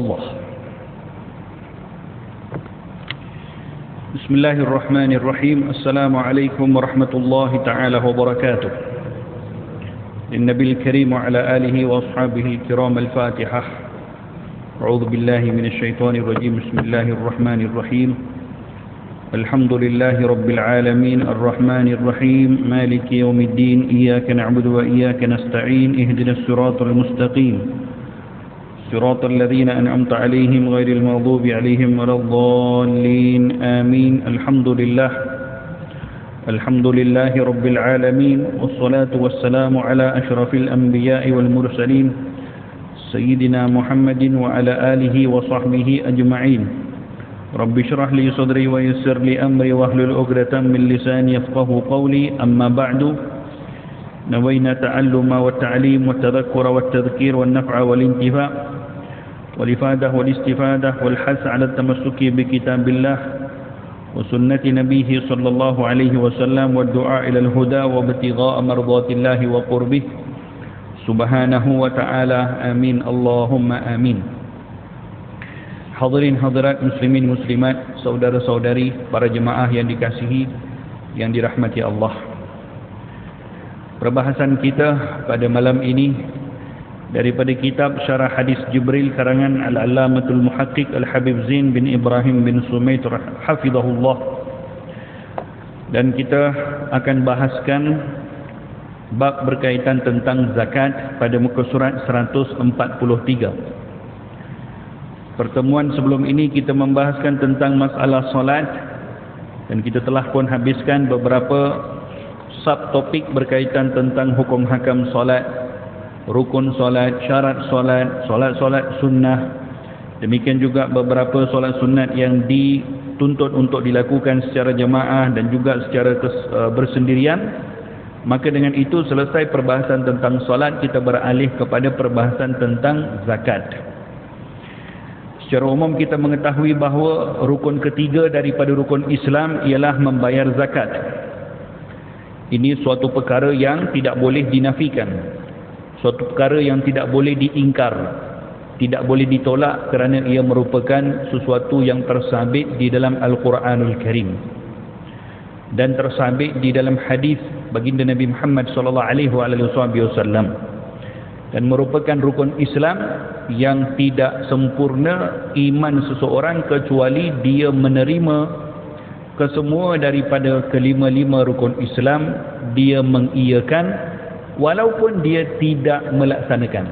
الله. بسم الله الرحمن الرحيم. السلام عليكم ورحمة الله تعالى وبركاته. للنبي الكريم وعلى آله وأصحابه الكرام الفاتحة. أعوذ بالله من الشيطان الرجيم. بسم الله الرحمن الرحيم. الحمد لله رب العالمين الرحمن الرحيم مالك يوم الدين إياك نعبد وإياك نستعين اهدنا الصراط المستقيم صراط الذين أنعمت عليهم غير المغضوب عليهم ولا الضالين آمين. الحمد لله رب العالمين والصلاة والسلام على أشرف الأنبياء والمرسلين سيدنا محمد وعلى آله وصحبه أجمعين. رب اشرح لي صدري ويسر لي أمري واحلل عقدة من لساني يفقهوا قولي. أما بعد، نوينا التعلم والتعليم والتذكر والتذكير والنفع والانتفاع والإفادة والاستفادة والحث على التمسك بكتاب الله وسنة نبيه صلى الله عليه وسلم والدعاء إلى الهدى وابتغاء مرضات الله وقربه سبحانه وتعالى. آمين اللهم آمين. Hadirin hadirat muslimin muslimat, saudara-saudari, para jemaah yang dikasihi, yang dirahmati Allah. Perbahasan kita pada malam ini daripada kitab Syarah Hadis Jibril karangan Al-Allamatul Muhaqqiq Al-Habib Zain bin Ibrahim bin Sumayd hafizahullah. Dan kita akan bahaskan bab berkaitan tentang zakat pada muka surat 143. Pertemuan sebelum ini kita membahaskan tentang masalah solat, dan kita telah pun habiskan beberapa subtopik berkaitan tentang hukum hakam solat, rukun solat, syarat solat, solat-solat sunnah. Demikian juga beberapa solat sunat yang dituntut untuk dilakukan secara jemaah dan juga secara bersendirian. Maka dengan itu selesai perbahasan tentang solat, kita beralih kepada perbahasan tentang zakat. Secara umum kita mengetahui bahawa rukun ketiga daripada rukun Islam ialah membayar zakat. Ini suatu perkara yang tidak boleh dinafikan, suatu perkara yang tidak boleh diingkar, tidak boleh ditolak, kerana ia merupakan sesuatu yang tersabit di dalam Al-Quranul Karim dan tersabit di dalam hadis baginda Nabi Muhammad SAW, dan merupakan rukun Islam yang tidak sempurna iman seseorang kecuali dia menerima kesemua daripada kelima-lima rukun Islam, dia mengiyakan walaupun dia tidak melaksanakan.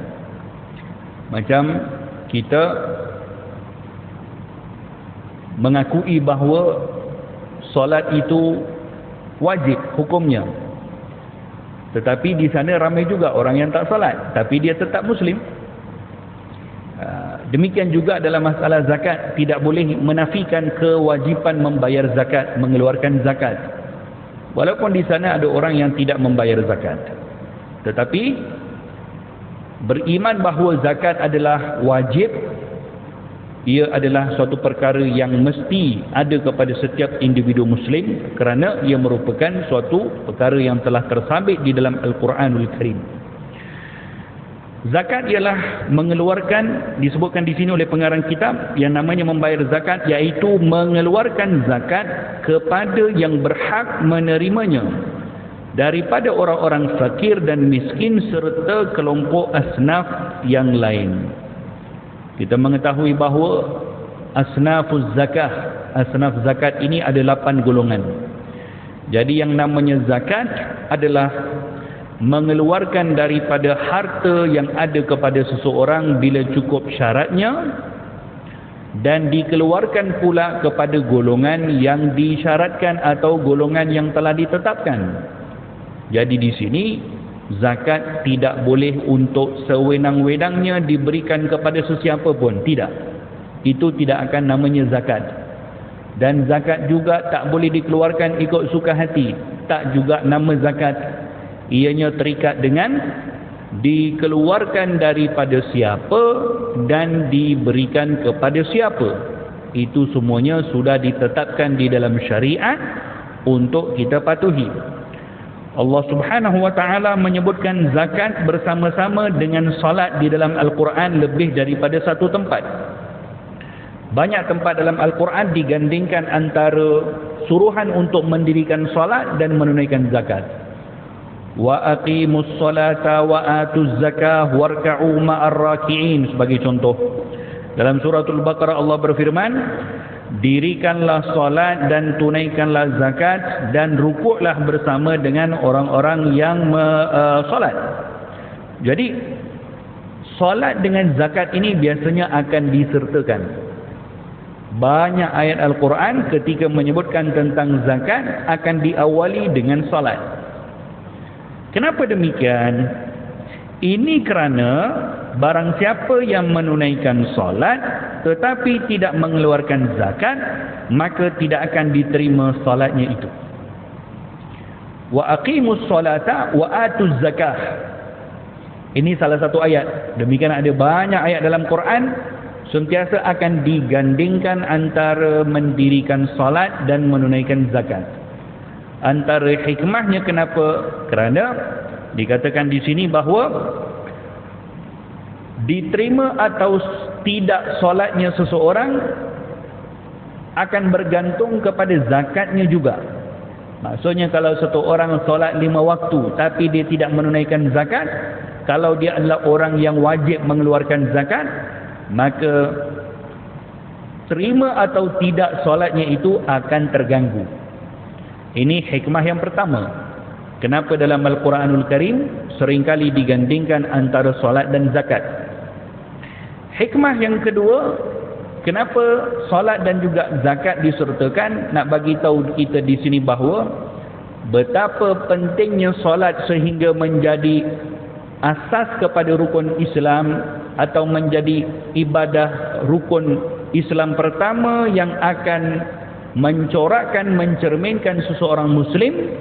Macam kita mengakui bahawa solat itu wajib hukumnya, tetapi di sana ramai juga orang yang tak solat, tapi dia tetap Muslim. Demikian juga dalam masalah zakat, tidak boleh menafikan kewajipan membayar zakat, mengeluarkan zakat, walaupun di sana ada orang yang tidak membayar zakat. Tetapi beriman bahawa zakat adalah wajib, ia adalah suatu perkara yang mesti ada kepada setiap individu Muslim, kerana ia merupakan suatu perkara yang telah tersabit di dalam Al-Quranul Karim. Zakat ialah mengeluarkan, disebutkan di sini oleh pengarang kitab, yang namanya membayar zakat, iaitu mengeluarkan zakat kepada yang berhak menerimanya daripada orang-orang fakir dan miskin serta kelompok asnaf yang lain. Kita mengetahui bahawa asnafuz zakah, asnaf zakat ini ada 8 golongan. Jadi yang namanya zakat adalah mengeluarkan daripada harta yang ada kepada seseorang bila cukup syaratnya, dan dikeluarkan pula kepada golongan yang disyaratkan atau golongan yang telah ditetapkan. Jadi di sini zakat tidak boleh untuk sewenang-wenangnya diberikan kepada sesiapa pun, tidak. Itu tidak akan namanya zakat. Dan zakat juga tak boleh dikeluarkan ikut suka hati, tak juga nama zakat. Ianya terikat dengan dikeluarkan daripada siapa dan diberikan kepada siapa. Itu semuanya sudah ditetapkan di dalam syariat untuk kita patuhi. Allah Subhanahu wa taala menyebutkan zakat bersama-sama dengan salat di dalam Al-Quran lebih daripada satu tempat. Banyak tempat dalam Al-Quran digandingkan antara suruhan untuk mendirikan solat dan menunaikan zakat. Wa aqimus solata wa atuz zakah warka'u ma'ar raki'in sebagai contoh. Dalam suratul Baqarah Allah berfirman, dirikanlah solat dan tunaikanlah zakat dan rukuklah bersama dengan orang-orang yang solat. Jadi solat dengan zakat ini biasanya akan disertakan. Banyak ayat Al-Quran ketika menyebutkan tentang zakat akan diawali dengan solat. Kenapa demikian? Ini kerana barang siapa yang menunaikan solat tetapi tidak mengeluarkan zakat, maka tidak akan diterima solatnya itu. Wa aqimus solata wa atuz zakah. Ini salah satu ayat. Demikian ada banyak ayat dalam Quran sentiasa akan digandingkan antara mendirikan solat dan menunaikan zakat. Antara hikmahnya kenapa? Kerana dikatakan di sini bahawa diterima atau tidak solatnya seseorang akan bergantung kepada zakatnya juga. Maksudnya kalau satu orang solat 5 waktu tapi dia tidak menunaikan zakat, kalau dia adalah orang yang wajib mengeluarkan zakat, maka terima atau tidak solatnya itu akan terganggu. Ini hikmah yang pertama. Kenapa dalam Al-Quranul Karim seringkali digandingkan antara solat dan zakat. Hikmah yang kedua, kenapa solat dan juga zakat disertakan, nak bagi tahu kita di sini bahawa betapa pentingnya solat sehingga menjadi asas kepada rukun Islam atau menjadi ibadah rukun Islam pertama yang akan mencorakkan, mencerminkan seseorang Muslim.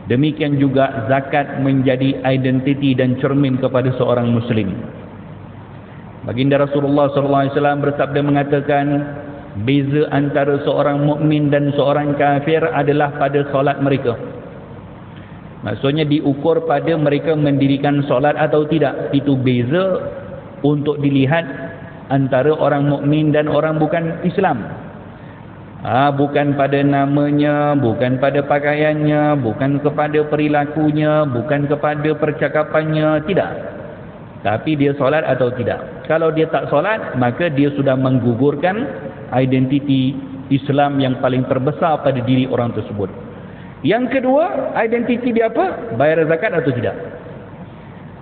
Demikian juga zakat menjadi identiti dan cermin kepada seorang Muslim. Baginda Rasulullah SAW bersabda mengatakan, beza antara seorang mukmin dan seorang kafir adalah pada solat mereka. Maksudnya diukur pada mereka mendirikan solat atau tidak. Itu beza untuk dilihat antara orang mukmin dan orang bukan Islam. Bukan pada namanya, bukan pada pakaiannya, bukan kepada perilakunya, bukan kepada percakapannya, tidak. Tapi dia solat atau tidak. Kalau dia tak solat, maka dia sudah menggugurkan identiti Islam yang paling terbesar pada diri orang tersebut. Yang kedua, identiti dia apa? Bayar zakat atau tidak.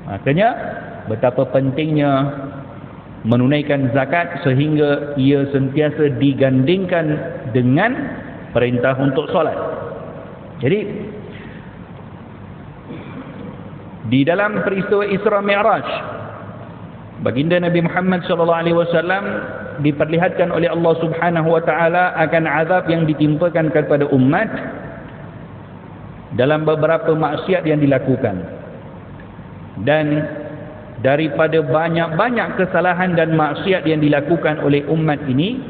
Makanya betapa pentingnya menunaikan zakat sehingga ia sentiasa digandingkan dengan perintah untuk solat. Jadi di dalam peristiwa Isra Mi'raj, baginda Nabi Muhammad SAW diperlihatkan oleh Allah Subhanahu wa taala akan azab yang ditimpakan kepada umat dalam beberapa maksiat yang dilakukan. Dan daripada banyak-banyak kesalahan dan maksiat yang dilakukan oleh umat ini,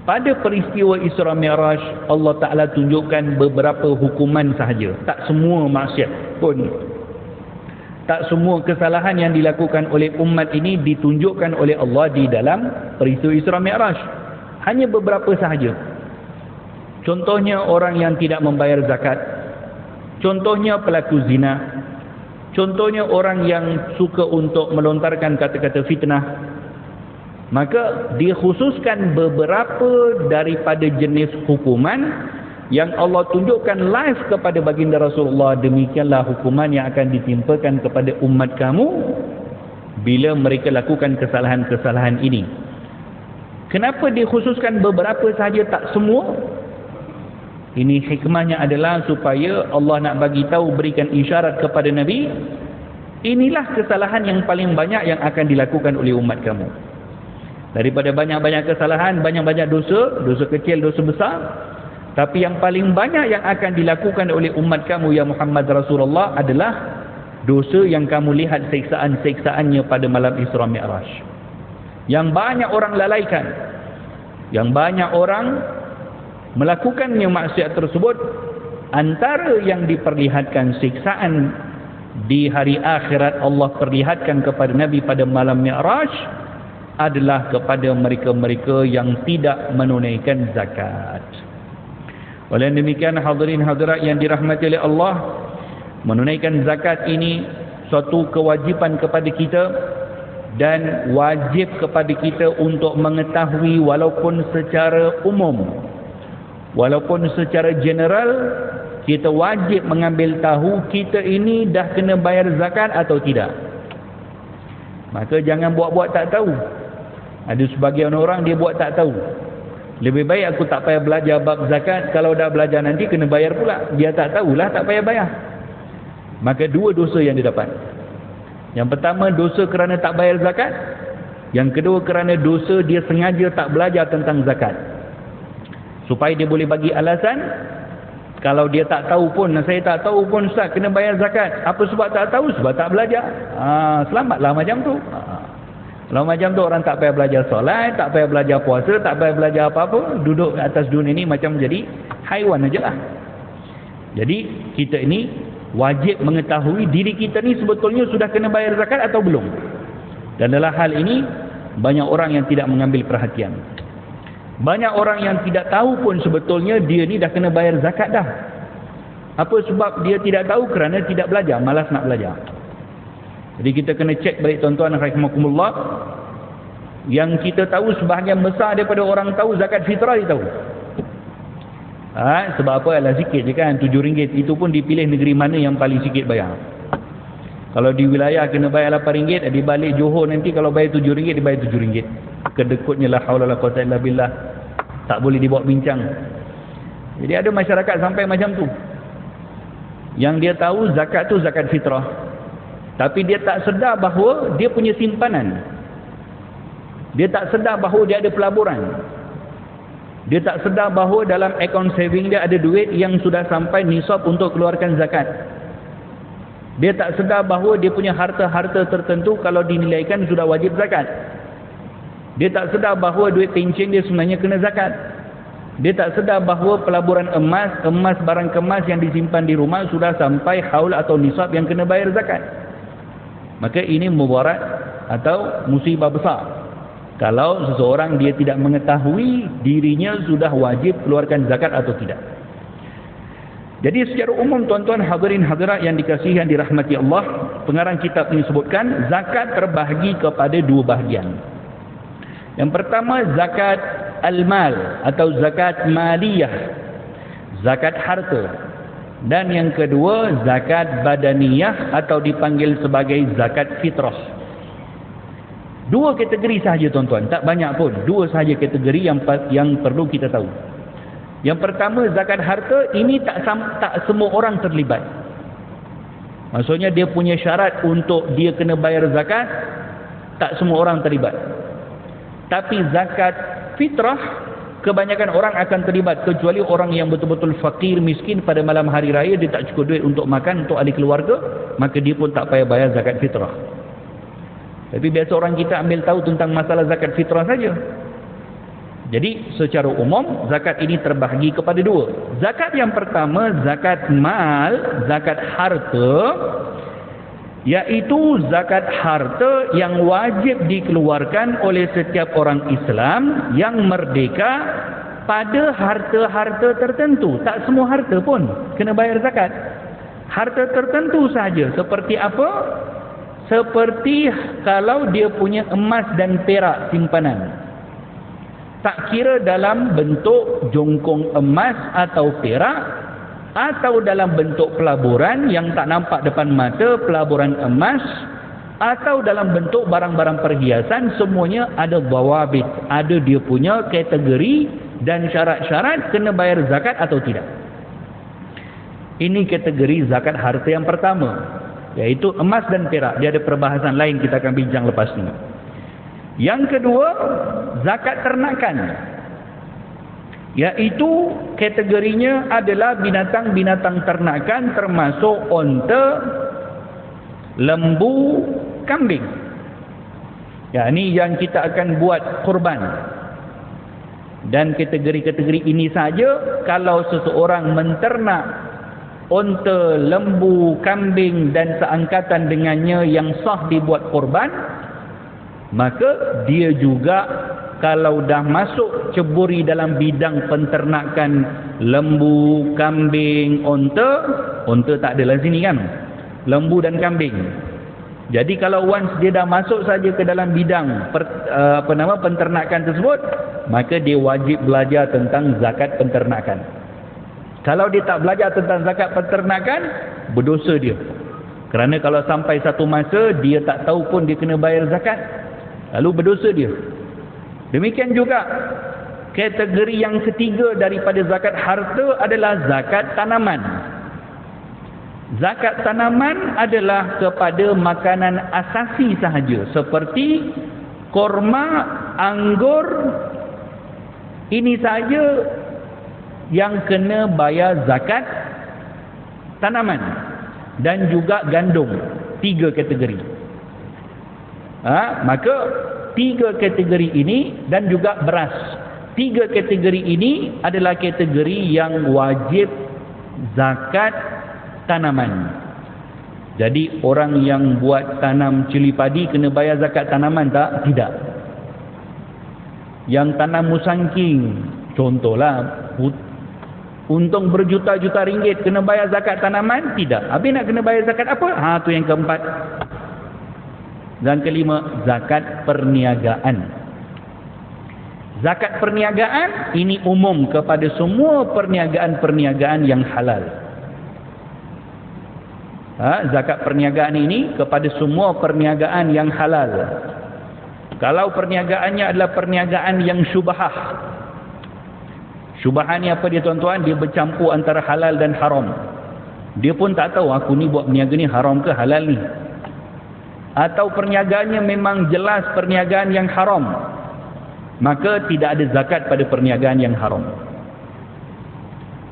pada peristiwa Isra Mi'raj Allah Ta'ala tunjukkan beberapa hukuman sahaja. Tak semua maksiat pun, tak semua kesalahan yang dilakukan oleh umat ini ditunjukkan oleh Allah di dalam peristiwa Isra Mi'raj. Hanya beberapa sahaja. Contohnya orang yang tidak membayar zakat. Contohnya pelaku zina. Contohnya orang yang suka untuk melontarkan kata-kata fitnah. Maka dikhususkan beberapa daripada jenis hukuman yang Allah tunjukkan live kepada baginda Rasulullah. Demikianlah hukuman yang akan ditimpakan kepada umat kamu bila mereka lakukan kesalahan-kesalahan ini. Kenapa dikhususkan beberapa sahaja, tak semua? Ini hikmahnya adalah supaya Allah nak bagi tahu, berikan isyarat kepada Nabi, inilah kesalahan yang paling banyak yang akan dilakukan oleh umat kamu. Daripada banyak-banyak kesalahan, banyak-banyak dosa, dosa kecil, dosa besar, tapi yang paling banyak yang akan dilakukan oleh umat kamu ya Muhammad Rasulullah adalah dosa yang kamu lihat siksaan-siksaannya pada malam Isra Mi'raj, yang banyak orang lalaikan, yang banyak orang melakukannya maksiat tersebut. Antara yang diperlihatkan siksaan di hari akhirat Allah perlihatkan kepada Nabi pada malam Mi'raj, adalah kepada mereka-mereka yang tidak menunaikan zakat. Oleh demikian hadirin hadirat yang dirahmati oleh Allah, menunaikan zakat ini suatu kewajipan kepada kita dan wajib kepada kita untuk mengetahui walaupun secara umum, walaupun secara general, kita wajib mengambil tahu kita ini dah kena bayar zakat atau tidak. Maka jangan buat-buat tak tahu. Ada sebagian orang dia buat tak tahu. Lebih baik aku tak payah belajar bab zakat, kalau dah belajar nanti kena bayar pula. Dia tak tahulah, tak payah bayar. Maka dua dosa yang dia dapat. Yang pertama dosa kerana tak bayar zakat. Yang kedua kerana dosa dia sengaja tak belajar tentang zakat. Supaya dia boleh bagi alasan, kalau dia tak tahu pun, saya tak tahu pun Ustaz kena bayar zakat. Apa sebab tak tahu? Sebab tak belajar. Selamatlah macam tu. Kalau macam tu orang tak payah belajar solat, tak payah belajar puasa, tak payah belajar apa-apa, duduk atas dunia ini macam jadi haiwan aja lah. Jadi kita ini wajib mengetahui diri kita ni sebetulnya sudah kena bayar zakat atau belum. Dan dalam hal ini banyak orang yang tidak mengambil perhatian. Banyak orang yang tidak tahu pun sebetulnya dia ni dah kena bayar zakat dah. Apa sebab dia tidak tahu? Kerana tidak belajar, malas nak belajar. Jadi kita kena cek balik tuan-tuan rahimakumullah. Yang kita tahu sebahagian besar daripada orang tahu zakat fitrah dia tahu. Sebab apa? Alah sikit je kan, RM7. Itu pun dipilih negeri mana yang paling sikit bayar. Kalau di wilayah kena bayar RM8, di balik Johor nanti kalau bayar RM7, dibayar RM7. Kedekutnya la haula la quwwata illa billah. Tak boleh dibawa bincang. Jadi ada masyarakat sampai macam tu. Yang dia tahu zakat tu zakat fitrah. Tapi dia tak sedar bahawa dia punya simpanan. Dia tak sedar bahawa dia ada pelaburan. Dia tak sedar bahawa dalam akaun saving dia ada duit yang sudah sampai nisab untuk keluarkan zakat. Dia tak sedar bahawa dia punya harta-harta tertentu kalau dinilaikan sudah wajib zakat. Dia tak sedar bahawa duit pencen dia sebenarnya kena zakat. Dia tak sedar bahawa pelaburan emas barang kemas yang disimpan di rumah sudah sampai haul atau nisab yang kena bayar zakat. Maka ini mudarat atau musibah besar kalau seseorang dia tidak mengetahui dirinya sudah wajib keluarkan zakat atau tidak. Jadi secara umum tuan-tuan hadirin hadirat yang dikasihi dan dirahmati Allah, pengarang kitab ini sebutkan zakat terbahagi kepada dua bahagian. Yang pertama zakat al-mal atau zakat maliyah, zakat harta. Dan yang kedua zakat badaniyah atau dipanggil sebagai zakat fitrah. Dua kategori sahaja tuan-tuan, tak banyak pun. Dua sahaja kategori yang perlu kita tahu. Yang pertama zakat harta, ini tak semua orang terlibat. Maksudnya dia punya syarat untuk dia kena bayar zakat, tak semua orang terlibat. Tapi zakat fitrah kebanyakan orang akan terlibat, kecuali orang yang betul-betul fakir, miskin pada malam hari raya, dia tak cukup duit untuk makan, untuk ahli keluarga, maka dia pun tak payah bayar zakat fitrah. Tapi biasa orang kita ambil tahu tentang masalah zakat fitrah saja. Jadi secara umum zakat ini terbahagi kepada dua. Zakat yang pertama zakat mal, zakat harta, iaitu zakat harta yang wajib dikeluarkan oleh setiap orang Islam yang merdeka pada harta-harta tertentu. Tak semua harta pun kena bayar zakat. Harta tertentu sahaja. Seperti apa? Seperti kalau dia punya emas dan perak simpanan. Tak kira dalam bentuk jongkong emas atau perak, atau dalam bentuk pelaburan yang tak nampak depan mata, pelaburan emas, atau dalam bentuk barang-barang perhiasan, semuanya ada dhawabit, ada dia punya kategori dan syarat-syarat kena bayar zakat atau tidak. Ini kategori zakat harta yang pertama, iaitu emas dan perak. Dia ada perbahasan lain, kita akan bincang lepas ini. Yang kedua, zakat ternakan, iaitu kategorinya adalah binatang-binatang ternakan termasuk onta, lembu, kambing. Ini yang kita akan buat kurban. Dan kategori-kategori ini saja, kalau seseorang menternak onta, lembu, kambing dan seangkatan dengannya yang sah dibuat kurban, maka dia juga kalau dah masuk ceburi dalam bidang penternakan lembu, kambing, onta tak adalah sini kan, lembu dan kambing. Jadi kalau once dia dah masuk saja ke dalam bidang penternakan tersebut, maka dia wajib belajar tentang zakat penternakan. Kalau dia tak belajar tentang zakat penternakan, berdosa dia. Kerana kalau sampai satu masa dia tak tahu pun dia kena bayar zakat, lalu berdosa dia. Demikian juga kategori yang ketiga daripada zakat harta adalah zakat tanaman. Zakat tanaman adalah kepada makanan asasi sahaja, seperti korma, anggur, ini sahaja yang kena bayar zakat tanaman. Dan juga gandum, 3 kategori. Maka 3 kategori ini dan juga beras, 3 kategori ini adalah kategori yang wajib zakat tanaman. Jadi orang yang buat tanam cili padi kena bayar zakat tanaman tak? Tidak. Yang tanam musangking, contohlah, untung berjuta-juta ringgit, kena bayar zakat tanaman? Tidak. Habis nak kena bayar zakat apa? Tu yang keempat. Dan kelima, zakat perniagaan. Zakat perniagaan ini umum kepada semua perniagaan-perniagaan yang halal. Zakat perniagaan ini kepada semua perniagaan yang halal. Kalau perniagaannya adalah perniagaan yang syubhah. Syubhah ni apa dia tuan-tuan? Dia bercampur antara halal dan haram. Dia pun tak tahu aku ni buat perniaga ni haram ke halal ni. Atau perniagaannya memang jelas perniagaan yang haram, maka tidak ada zakat pada perniagaan yang haram.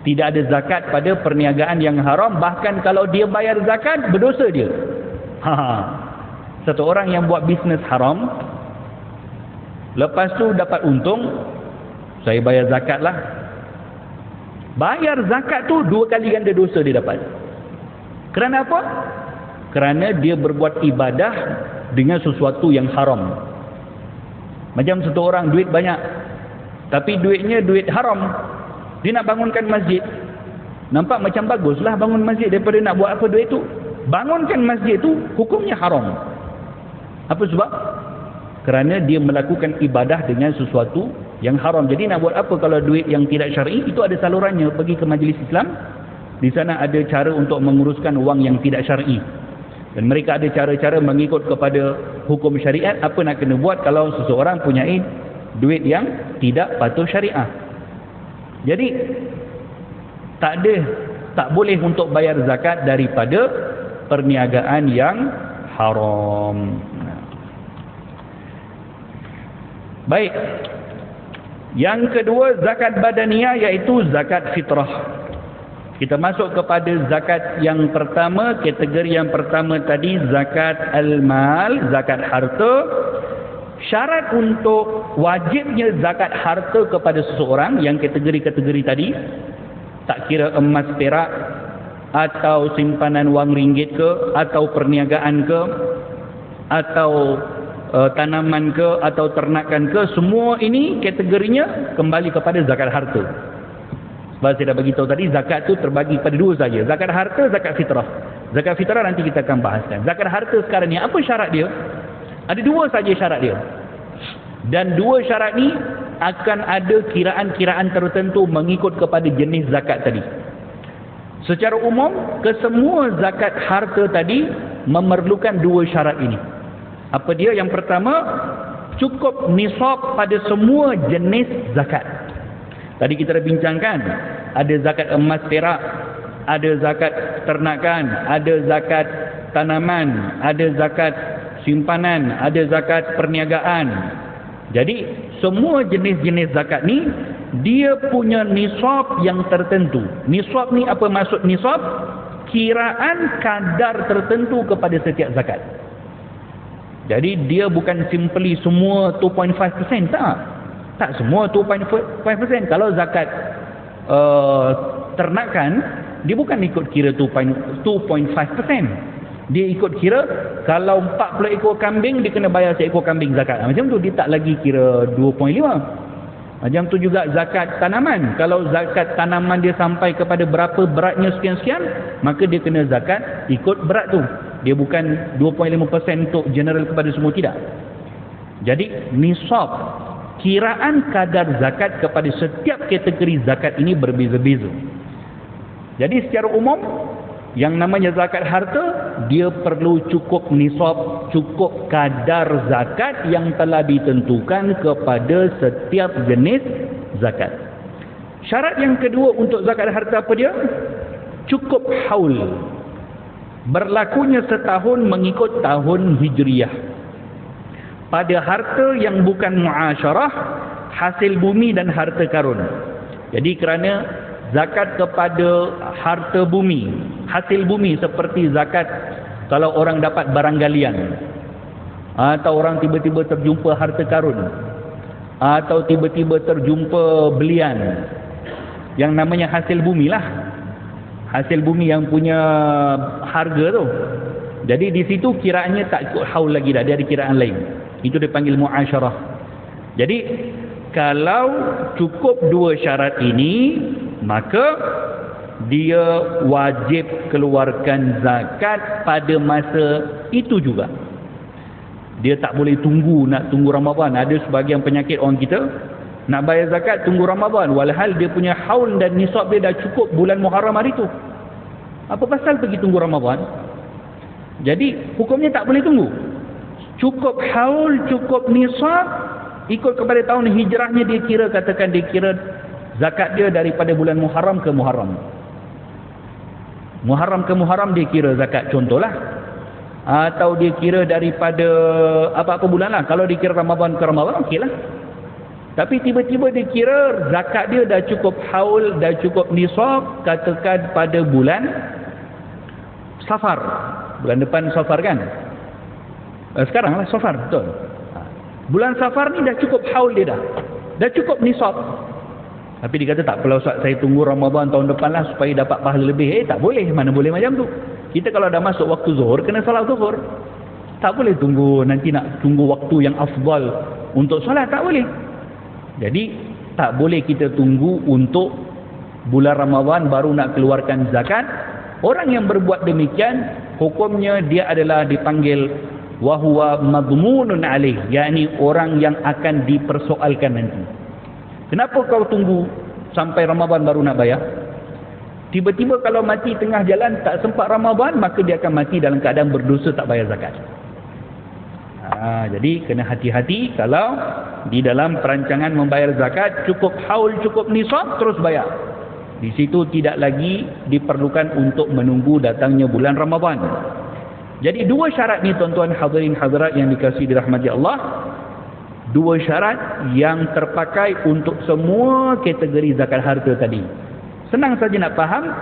Tidak ada zakat pada perniagaan yang haram. Bahkan kalau dia bayar zakat, berdosa dia. Satu orang yang buat bisnes haram, lepas tu dapat untung, saya bayar zakat lah. Bayar zakat tu 2 kali ganda dosa dia dapat. Kerana apa? Kerana dia berbuat ibadah dengan sesuatu yang haram. Macam satu orang duit banyak, tapi duitnya duit haram. Dia nak bangunkan masjid. Nampak macam baguslah bangun masjid daripada nak buat apa duit tu. Bangunkan masjid tu hukumnya haram. Apa sebab? Kerana dia melakukan ibadah dengan sesuatu yang haram. Jadi nak buat apa kalau duit yang tidak syar'i? Itu ada salurannya, pergi ke majlis Islam. Di sana ada cara untuk menguruskan wang yang tidak syar'i. Dan mereka ada cara-cara mengikut kepada hukum syariat apa nak kena buat kalau seseorang punyai duit yang tidak patuh syariah. Jadi tak boleh untuk bayar zakat daripada perniagaan yang haram. Baik. Yang kedua, zakat badaniyah, iaitu zakat fitrah. Kita masuk kepada zakat yang pertama, kategori yang pertama tadi, zakat al-mal, zakat harta. Syarat untuk wajibnya zakat harta kepada seseorang yang kategori-kategori tadi, tak kira emas perak atau simpanan wang ringgit ke, atau perniagaan ke, atau tanaman ke, atau ternakan ke, semua ini kategorinya kembali kepada zakat harta. Sebab saya dah beritahu tadi, zakat tu terbagi pada 2 saja, zakat harta, zakat fitrah. Zakat fitrah nanti kita akan bahaskan. Zakat harta sekarang ni, apa syarat dia? Ada 2 saja syarat dia. Dan 2 syarat ni akan ada kiraan-kiraan tertentu mengikut kepada jenis zakat tadi. Secara umum, kesemua zakat harta tadi memerlukan 2 syarat ini. Apa dia? Yang pertama, cukup nisab pada semua jenis zakat. Tadi kita dah bincangkan, ada zakat emas perak, ada zakat ternakan, ada zakat tanaman, ada zakat simpanan, ada zakat perniagaan. Jadi semua jenis-jenis zakat ni dia punya nisab yang tertentu. Nisab ni apa maksud nisab? Kiraan kadar tertentu kepada setiap zakat. Jadi dia bukan simply semua 2.5%, tak semua 2.5%. Kalau zakat ternakan, dia bukan ikut kira 2.5%. Dia ikut kira, kalau 40 ekor kambing, dia kena bayar seekor kambing zakat. Macam tu, dia tak lagi kira 2.5. Macam tu juga zakat tanaman. Kalau zakat tanaman dia sampai kepada berapa beratnya sekian-sekian, maka dia kena zakat ikut berat tu. Dia bukan 2.5% untuk general kepada semua, tidak. Jadi nisab, kiraan kadar zakat kepada setiap kategori zakat ini berbeza-beza. Jadi secara umum, yang namanya zakat harta, dia perlu cukup nisab, cukup kadar zakat yang telah ditentukan kepada setiap jenis zakat. Syarat yang kedua untuk zakat harta apa dia? Cukup haul. Berlakunya setahun mengikut tahun hijriyah. Pada harta yang bukan muasyarah, hasil bumi dan harta karun. Jadi kerana zakat kepada harta bumi, hasil bumi seperti zakat kalau orang dapat barang galian, atau orang tiba-tiba terjumpa harta karun, atau tiba-tiba terjumpa belian, yang namanya hasil bumi lah, hasil bumi yang punya harga tu. Jadi di situ kiraannya tak ikut haul lagi dah, dia ada kiraan lain. Itu dipanggil muasyarah. Jadi kalau cukup dua syarat ini, maka dia wajib keluarkan zakat pada masa itu juga. Dia tak boleh nak tunggu Ramadan. Ada sebahagian penyakit orang kita nak bayar zakat tunggu Ramadan, walhal dia punya haul dan nisab dia dah cukup bulan Muharram hari tu. Apa pasal pergi tunggu Ramadan? Jadi hukumnya tak boleh tunggu. Cukup haul, cukup nisab, ikut kepada tahun hijrahnya dia kira, katakan dia kira zakat dia daripada bulan Muharram ke Muharram. Muharram ke Muharram dia kira zakat, contohlah. Atau dia kira daripada apa-apa bulan lah. Kalau dia kira Ramadan ke Ramadan, okey lah. Tapi tiba-tiba dia kira zakat dia dah cukup haul, dah cukup nisab, katakan pada bulan Safar. Bulan depan Safar kan? Sekarang lah Safar, betul. Bulan Safar ni dah cukup haul dia dah. Dah cukup nisab. Tapi dia kata tak apalah Ustaz, saya tunggu Ramadan tahun depan lah supaya dapat pahala lebih. Tak boleh, mana boleh macam tu. Kita kalau dah masuk waktu zuhur, kena salat zuhur. Tak boleh tunggu, nanti nak tunggu waktu yang afdal untuk solat, tak boleh. Jadi tak boleh kita tunggu untuk bulan Ramadan baru nak keluarkan zakat. Orang yang berbuat demikian, hukumnya dia adalah dipanggil wahuwa madmunun alaih, yakni orang yang akan dipersoalkan nanti. Kenapa kau tunggu sampai Ramadan baru nak bayar? Tiba-tiba kalau mati tengah jalan tak sempat Ramadan, maka dia akan mati dalam keadaan berdosa tak bayar zakat. Jadi kena hati-hati kalau di dalam perancangan membayar zakat, cukup haul, cukup nisab, terus bayar. Di situ tidak lagi diperlukan untuk menunggu datangnya bulan Ramadan. Jadi dua syarat ni tuan-tuan hadirin hadirat yang dikasihi dirahmati Allah. Dua syarat yang terpakai untuk semua kategori zakat harta tadi. Senang saja nak faham,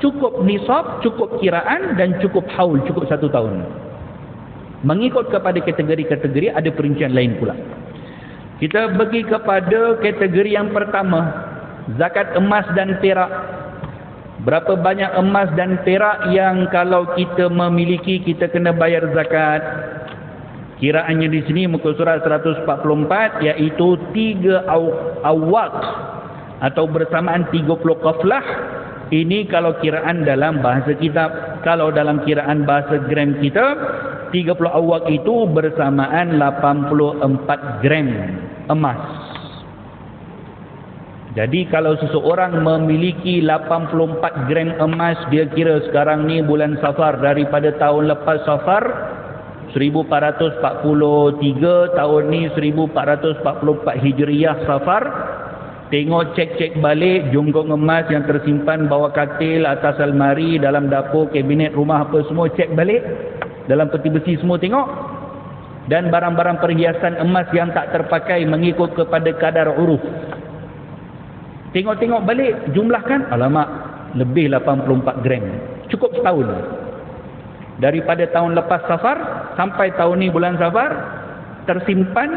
cukup nisab, cukup kiraan dan cukup haul, cukup 1 tahun. Mengikut kepada kategori-kategori ada perincian lain pula. Kita pergi kepada kategori yang pertama, zakat emas dan perak. Berapa banyak emas dan perak yang kalau kita memiliki kita kena bayar zakat? Kiraannya di sini muka surat 144 iaitu 3 awaq atau bersamaan 30 qaflah. Ini kalau kiraan dalam bahasa kitab. Kalau dalam kiraan bahasa gram kita, 30 awaq itu bersamaan 84 gram emas. Jadi kalau seseorang memiliki 84 gram emas, dia kira sekarang ni bulan Safar, daripada tahun lepas Safar 1443, tahun ni 1444 Hijriyah Safar. Tengok, cek-cek balik jonggong emas yang tersimpan bawah katil, atas almari, dalam dapur, kabinet rumah apa semua, cek balik. Dalam peti besi semua tengok. Dan barang-barang perhiasan emas yang tak terpakai mengikut kepada kadar uruf. Tengok-tengok balik, jumlahkan, alamak, lebih 84 gram. Cukup setahun. Daripada tahun lepas Safar sampai tahun ni bulan Safar, tersimpan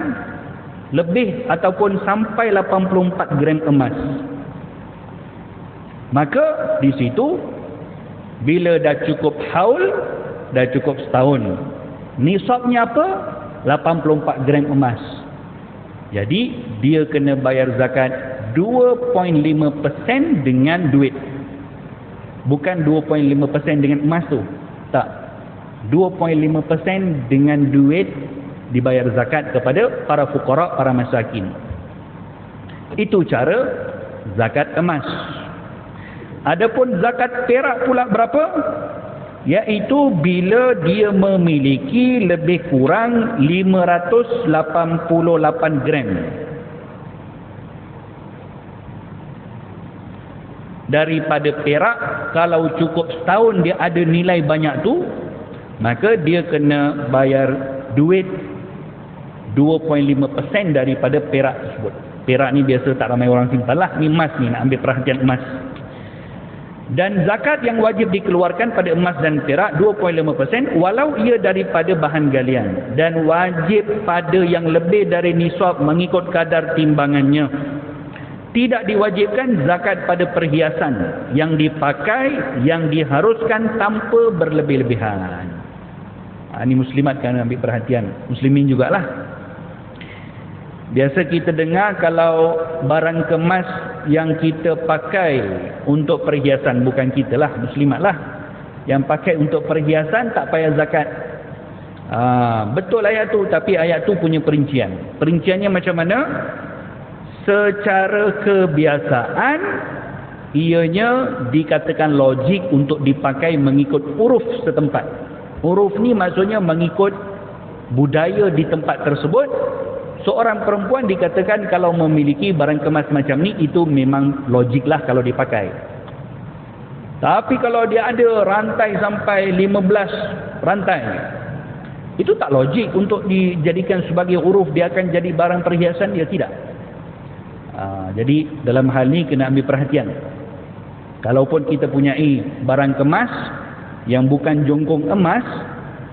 lebih ataupun sampai 84 gram emas. Maka di situ bila dah cukup haul, dah cukup setahun. Nisabnya apa? 84 gram emas. Jadi dia kena bayar zakat 2.5% dengan duit. Bukan 2.5% dengan emas tu. Tak. 2.5% dengan duit dibayar zakat kepada para fuqara, para masakin. Itu cara zakat emas. Adapun zakat perak pula berapa? Iaitu bila dia memiliki lebih kurang 588 gram. Daripada perak, kalau cukup setahun dia ada nilai banyak tu, maka dia kena bayar duit 2.5% daripada perak tersebut. Perak ni biasa tak ramai orang simpan lah. Ni emas ni, nak ambil perhatian emas. Dan zakat yang wajib dikeluarkan pada emas dan perak 2.5% walau ia daripada bahan galian, dan wajib pada yang lebih dari nisab mengikut kadar timbangannya. Tidak diwajibkan zakat pada perhiasan yang dipakai yang diharuskan tanpa berlebih-lebihan. Ini muslimat kan ambil perhatian, muslimin jugalah. Biasa kita dengar kalau barang kemas yang kita pakai untuk perhiasan, bukan kita lah, muslimat lah, yang pakai untuk perhiasan tak payah zakat. Betul ayat tu, tapi ayat tu punya perincian. Perinciannya macam mana? Secara kebiasaan ianya dikatakan logik untuk dipakai mengikut uruf setempat. Uruf ni maksudnya mengikut budaya di tempat tersebut. Seorang perempuan dikatakan kalau memiliki barang kemas macam ni, itu memang logik lah kalau dipakai. Tapi kalau dia ada rantai sampai 15 rantai, itu tak logik untuk dijadikan sebagai uruf dia akan jadi barang perhiasan, dia tidak. Jadi dalam hal ni kena ambil perhatian. Kalaupun kita punyai barang kemas yang bukan jongkong emas,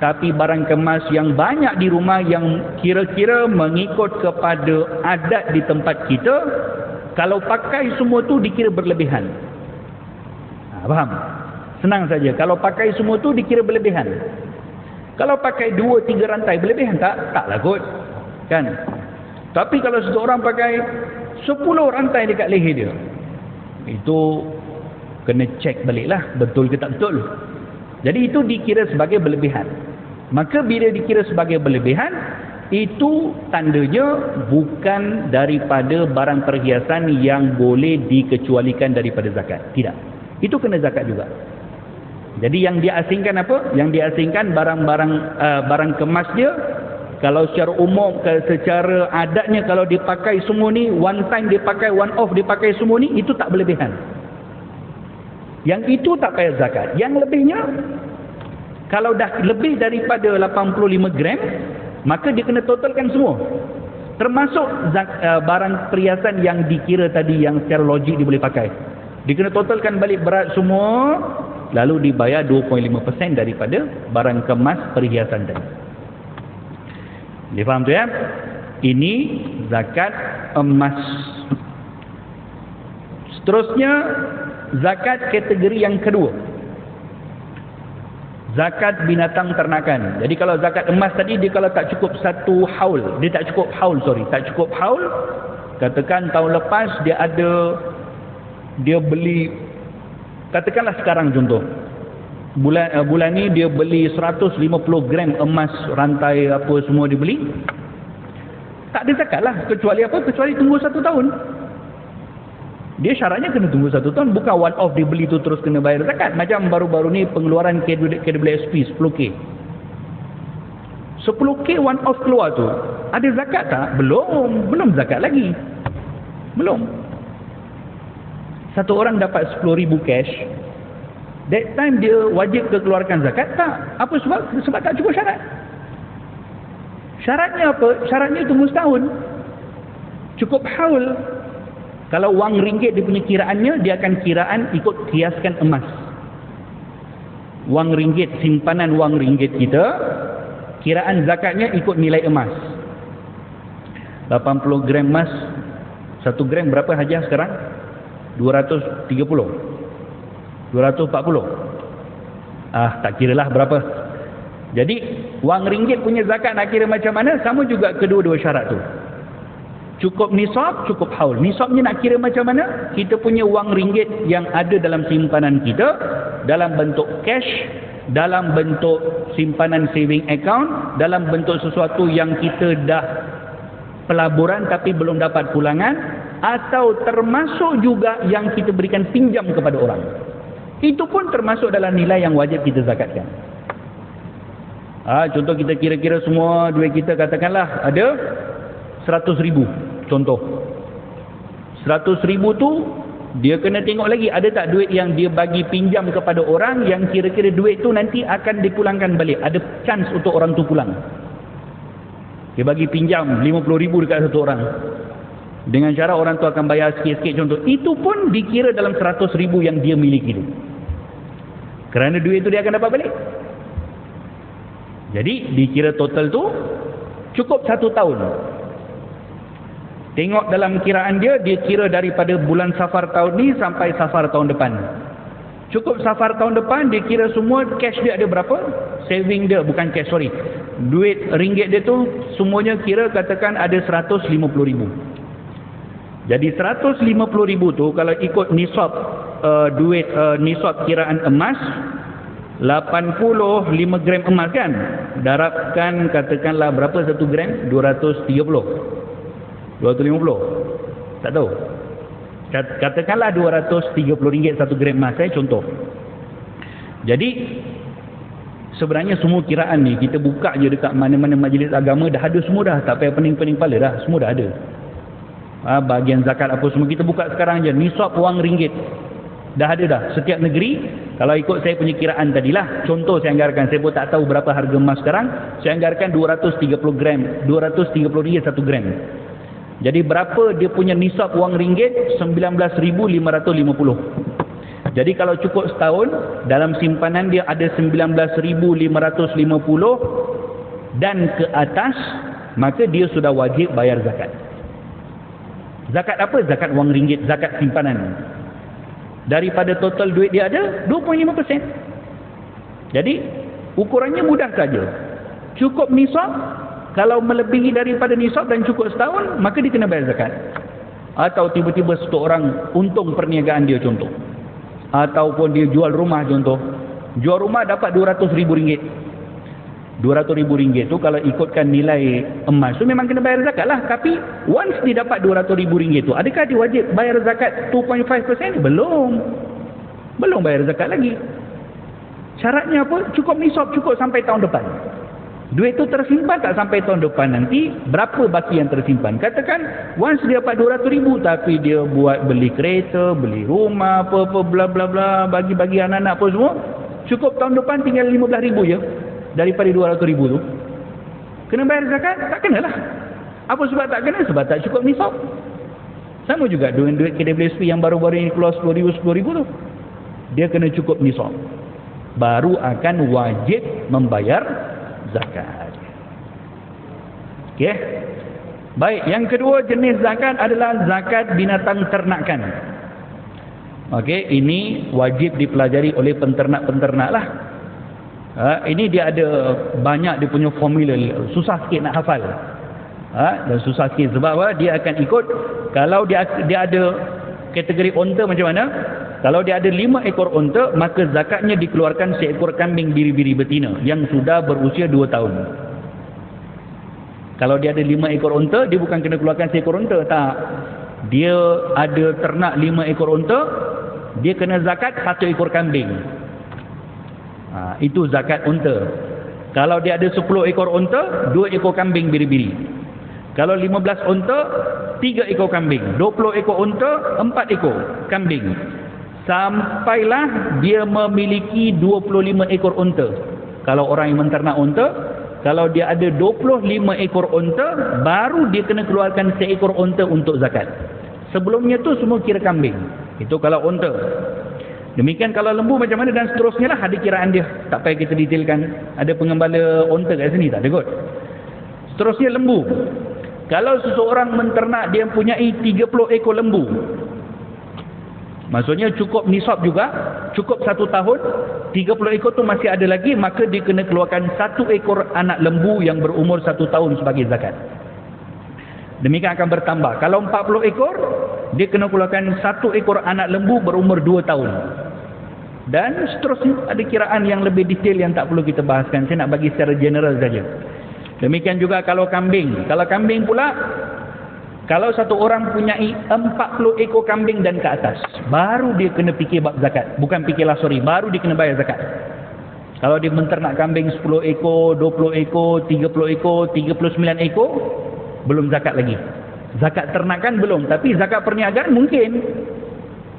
tapi barang kemas yang banyak di rumah yang kira-kira mengikut kepada adat di tempat kita, kalau pakai semua tu dikira berlebihan. Faham? Senang saja. Kalau pakai semua tu dikira berlebihan. Kalau pakai 2-3 rantai berlebihan tak? Taklah kot. Kan? Tapi kalau seseorang pakai 10 rantai dekat leher dia, itu kena cek baliklah betul ke tak betul. Jadi itu dikira sebagai berlebihan. Maka bila dikira sebagai berlebihan, itu tandanya bukan daripada barang perhiasan yang boleh dikecualikan daripada zakat. Tidak. Itu kena zakat juga. Jadi yang diasingkan apa? Yang diasingkan barang kemas dia. Kalau secara umum, secara adatnya kalau dipakai semua ni, one time dipakai, one off dipakai semua ni, itu tak berlebihan. Yang itu tak payah zakat. Yang lebihnya, kalau dah lebih daripada 85 gram, maka dia kena totalkan semua. Termasuk barang perhiasan yang dikira tadi, yang secara logik dia boleh pakai. Dia kena totalkan balik berat semua, lalu dibayar 2.5% daripada barang kemas perhiasan tadi. Dia faham tu ya? Ini zakat emas. Seterusnya, zakat kategori yang kedua. Zakat binatang ternakan. Jadi kalau zakat emas tadi, dia kalau tak cukup satu haul, tak cukup haul, katakan tahun lepas dia beli, katakanlah sekarang contoh, bulan ni dia beli 150 gram emas, rantai apa semua dia beli, tak ada zakat lah, kecuali apa? Kecuali tunggu 1 tahun. Dia syaratnya kena tunggu 1 tahun, bukan one off dia beli tu terus kena bayar zakat. Macam baru-baru ni pengeluaran KWSP 10K 10K one off keluar tu, ada zakat tak? Belum zakat lagi. Belum. Satu orang dapat 10,000 cash, that time dia wajib keluarkan zakat tak? Apa sebab? Sebab tak cukup syarat. Syaratnya apa? Syaratnya tunggu setahun. Cukup haul. Kalau wang ringgit dia punya kiraannya, dia akan kiraan ikut kiaskan emas. Wang ringgit, simpanan wang ringgit kita, kiraan zakatnya ikut nilai emas. 80 gram emas, 1 gram berapa hadiah sekarang? 230. 240. Tak kira lah berapa. Jadi wang ringgit punya zakat nak kira macam mana? Sama juga kedua-dua syarat tu. Cukup nisab, cukup haul. Nisabnya nak kira macam mana? Kita punya wang ringgit yang ada dalam simpanan kita, dalam bentuk cash, dalam bentuk simpanan saving account, dalam bentuk sesuatu yang kita dah pelaburan tapi belum dapat pulangan, atau termasuk juga yang kita berikan pinjam kepada orang. Itu pun termasuk dalam nilai yang wajib kita zakatkan. Contoh kita kira-kira semua duit kita, katakanlah ada 100,000 contoh. 100,000 tu dia kena tengok lagi ada tak duit yang dia bagi pinjam kepada orang yang kira-kira duit tu nanti akan dipulangkan balik, ada chance untuk orang tu pulang. Dia bagi pinjam 50,000 dekat satu orang dengan cara orang tu akan bayar sikit-sikit contoh. Itu pun dikira dalam 100,000 yang dia miliki tu, kerana duit tu dia akan dapat balik. Jadi dikira total tu cukup 1 tahun. Tengok dalam kiraan dia kira daripada bulan Safar tahun ni sampai Safar tahun depan. Cukup Safar tahun depan, dia kira semua cash dia ada berapa, saving dia, bukan cash, sorry, duit ringgit dia tu semuanya kira katakan ada 150,000. Jadi 150,000 tu kalau ikut nisab nisab kiraan emas 85 gram emas kan, darabkan katakanlah berapa 1 gram? 250 tak tahu, katakanlah RM230 1 gram emas, contoh. Jadi sebenarnya semua kiraan ni kita buka je dekat mana-mana majlis agama, dah ada semua dah, tak payah pening-pening kepala dah, semua dah ada. Bahagian zakat apa semua kita buka sekarang je. Nisab wang ringgit dah ada dah setiap negeri. Kalau ikut saya punya kiraan tadilah, contoh saya anggarkan, saya pun tak tahu berapa harga emas sekarang, saya anggarkan 230 gram, 230 ringgit 1 gram. Jadi berapa dia punya nisab wang ringgit? 19,550. Jadi kalau cukup setahun, dalam simpanan dia ada 19,550 dan ke atas, maka dia sudah wajib bayar zakat. Zakat apa? Zakat wang ringgit, zakat simpanan. Daripada total duit dia ada 2.5%. Jadi ukurannya mudah saja. Cukup nisab, kalau melebihi daripada nisab dan cukup setahun, maka dia kena bayar zakat. Atau tiba-tiba satu orang untung perniagaan dia contoh, ataupun dia jual rumah contoh, jual rumah dapat RM200,000. RM200,000 tu kalau ikutkan nilai emas tu memang kena bayar zakat lah. Tapi once dia dapat RM200,000 tu, adakah dia wajib bayar zakat 2.5%? Belum bayar zakat lagi. Syaratnya apa? Cukup nisab, cukup sampai tahun depan. Duit tu tersimpan tak sampai tahun depan nanti, berapa baki yang tersimpan? Katakan once dia dapat RM200,000 tapi dia buat beli kereta, beli rumah, apa-apa bla bla bla, bagi-bagi anak-anak apa semua, cukup tahun depan tinggal RM15,000 je daripada RM200,000 tu. Kena bayar zakat? Tak kenalah. Apa sebab tak kena? Sebab tak cukup nisab. Sama juga duit KWSP yang baru-baru ini keluar RM10,000 tu, dia kena cukup nisab, baru akan wajib membayar zakat. Okey. Baik, yang kedua jenis zakat adalah zakat binatang ternakan. Okey, ini wajib dipelajari oleh penternak-penternak lah. Ini dia ada banyak dia punya formula, susah sikit nak hafal. Dan susah sikit sebab apa? Dia akan ikut, kalau dia ada kategori unta macam mana? Kalau dia ada 5 ekor unta, maka zakatnya dikeluarkan seekor kambing biri-biri betina yang sudah berusia 2 tahun. Kalau dia ada 5 ekor unta, dia bukan kena keluarkan seekor unta, tak. Dia ada ternak 5 ekor unta, dia kena zakat 1 ekor kambing. Itu zakat unta. Kalau dia ada 10 ekor unta, 2 ekor kambing biri-biri. Kalau 15 unta, 3 ekor kambing. 20 ekor unta, 4 ekor kambing. Sampailah dia memiliki 25 ekor unta. Kalau orang yang menternak unta, kalau dia ada 25 ekor unta, baru dia kena keluarkan seekor unta untuk zakat. Sebelumnya tu semua kira kambing. Itu kalau unta. Demikian kalau lembu macam mana dan seterusnya lah, ada kiraan dia. Tak payah kita detailkan. Ada pengembala unta kat sini, tak ada kot. Seterusnya lembu. Kalau seseorang menternak, dia mempunyai 30 ekor lembu. Maksudnya cukup nisab juga, cukup 1 tahun, 30 ekor tu masih ada lagi, maka dia kena keluarkan 1 ekor anak lembu yang berumur 1 tahun sebagai zakat. Demikian akan bertambah. Kalau 40 ekor, dia kena keluarkan 1 ekor anak lembu berumur 2 tahun. Dan seterusnya, ada kiraan yang lebih detail yang tak perlu kita bahaskan. Saya nak bagi secara general saja. Demikian juga kalau kambing. Kalau kambing pula, kalau satu orang punyai 40 ekor kambing dan ke atas, baru dia kena fikir bab zakat. Bukan fikirlah, baru dia kena bayar zakat. Kalau dia menternak kambing 10 ekor, 20 ekor, 30 ekor, 39 ekor, belum zakat lagi. Zakat ternakan belum, tapi zakat perniagaan mungkin.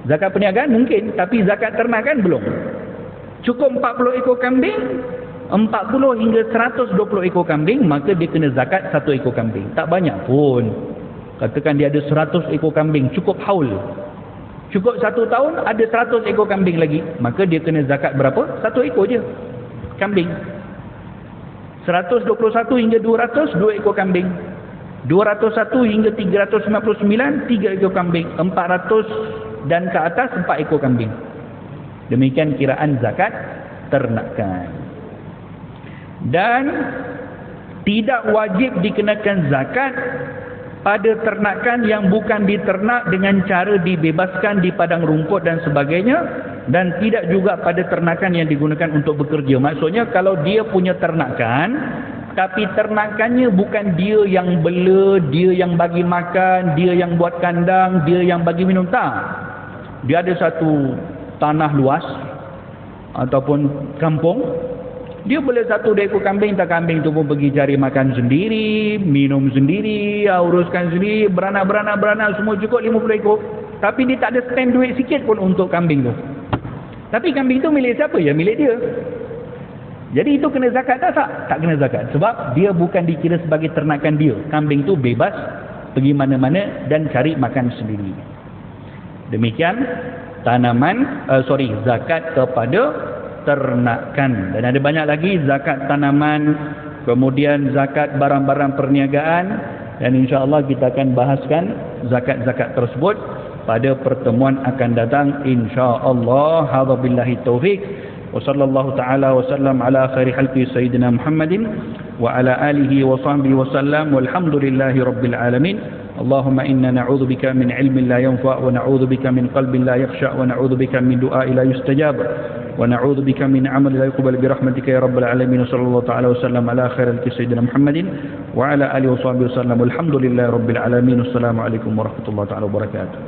Zakat perniagaan mungkin, tapi zakat ternakan belum. Cukup 40 ekor kambing, 40 hingga 120 ekor kambing, maka dia kena zakat 1 ekor kambing. Tak banyak pun. Katakan dia ada 100 ekor kambing, cukup haul. Cukup 1 tahun, ada 100 ekor kambing lagi, maka dia kena zakat berapa? 1 ekor je kambing. 121 hingga 200, 2 ekor kambing. 201 hingga 399, 3 ekor kambing. 400 dan ke atas, 4 ekor kambing. Demikian kiraan zakat ternakan. Dan tidak wajib dikenakan zakat pada ternakan yang bukan diternak dengan cara dibebaskan di padang rumput dan sebagainya, dan tidak juga pada ternakan yang digunakan untuk bekerja. Maksudnya kalau dia punya ternakan, tapi ternakannya bukan dia yang bela, dia yang bagi makan, dia yang buat kandang, dia yang bagi minum, tak. Dia ada satu tanah luas ataupun kampung, dia boleh 1 ekor kambing, tak kambing tu pun pergi cari makan sendiri, minum sendiri, uruskan sendiri, beranak semua cukup 50 ekor. Tapi dia tak ada spend duit sikit pun untuk kambing tu. Tapi kambing tu milik siapa? Ya milik dia. Jadi itu kena zakat tak? Tak kena zakat. Sebab dia bukan dikira sebagai ternakan dia. Kambing tu bebas pergi mana-mana dan cari makan sendiri. Demikian zakat kepada ternakan. Dan ada banyak lagi zakat tanaman, kemudian zakat barang-barang perniagaan, dan insya-Allah kita akan bahaskan zakat-zakat tersebut pada pertemuan akan datang insya-Allah. Hadza billahi taufik. Wa sallallahu ta'ala wa sallam ala khairi khalqi sayyidina Muhammadin wa ala alihi wa sahbihi wa sallam walhamdulillahi rabbil alamin. Allahumma inna na'udzu bika min ilmin la yanfa' wa na'udzu bika min qalbin la yakhsha' wa na'udzu bika min du'ain la yustajab wa na'udzu bika min 'amalin la yuqbal bi rahmatika ya rabbal alamin. Sallallahu ta'ala wa sallam ala khairi khalqi sayyidina Muhammadin wa ala alihi wa sahbihi wa sallam walhamdulillahi rabbil alamin. Assalamu alaikum warahmatullahi ta'ala wabarakatuh.